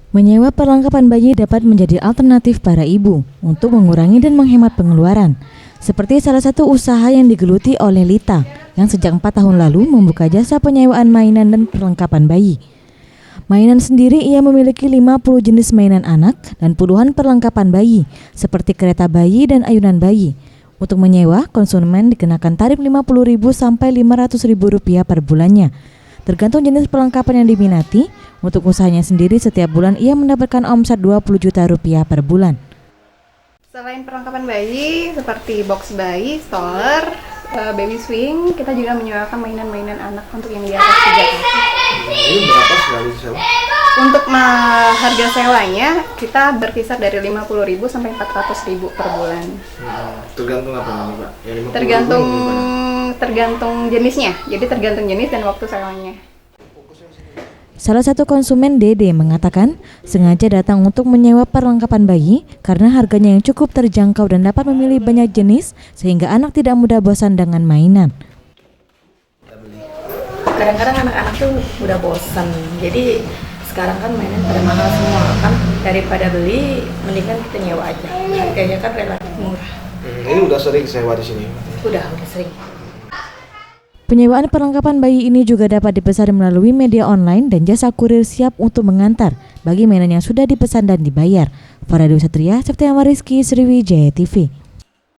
Menyewa perlengkapan bayi dapat menjadi alternatif para ibu untuk mengurangi dan menghemat pengeluaran. Seperti salah satu usaha yang digeluti oleh Lita, yang sejak 4 tahun lalu membuka jasa penyewaan mainan dan perlengkapan bayi. Mainan sendiri ia memiliki 50 jenis mainan anak dan puluhan perlengkapan bayi, seperti kereta bayi dan ayunan bayi. Untuk menyewa, konsumen dikenakan tarif Rp50.000 sampai Rp500.000 per bulannya. Tergantung jenis perlengkapan yang diminati, untuk usahanya sendiri setiap bulan ia mendapatkan omset Rp20 juta per bulan. Selain perlengkapan bayi seperti box bayi, stroller, baby swing, kita juga menyewakan mainan-mainan anak untuk yang di atas 3 tahun. Ini berapa sekali sewa? Untuk harga sewanya kita berkisar dari Rp50.000 sampai Rp400.000 per bulan. Tergantung apa nih, Pak? Tergantung jenisnya. Jadi tergantung jenis dan waktu sewanya. Salah satu konsumen Dede mengatakan sengaja datang untuk menyewa perlengkapan bayi karena harganya yang cukup terjangkau dan dapat memilih banyak jenis sehingga anak tidak mudah bosan dengan mainan. Kadang-kadang anak-anak tuh udah bosan, jadi sekarang kan mainan pada mahal semua kan, daripada beli mendingan kita nyewa aja, harganya kan relatif murah. Ini udah sering sewa di sini? Udah sering. Penyewaan perlengkapan bayi ini juga dapat dipesan melalui media online dan jasa kurir siap untuk mengantar bagi mainan yang sudah dipesan dan dibayar. Farah Dewi Satria, Septiama Rizky, Sriwijaya TV.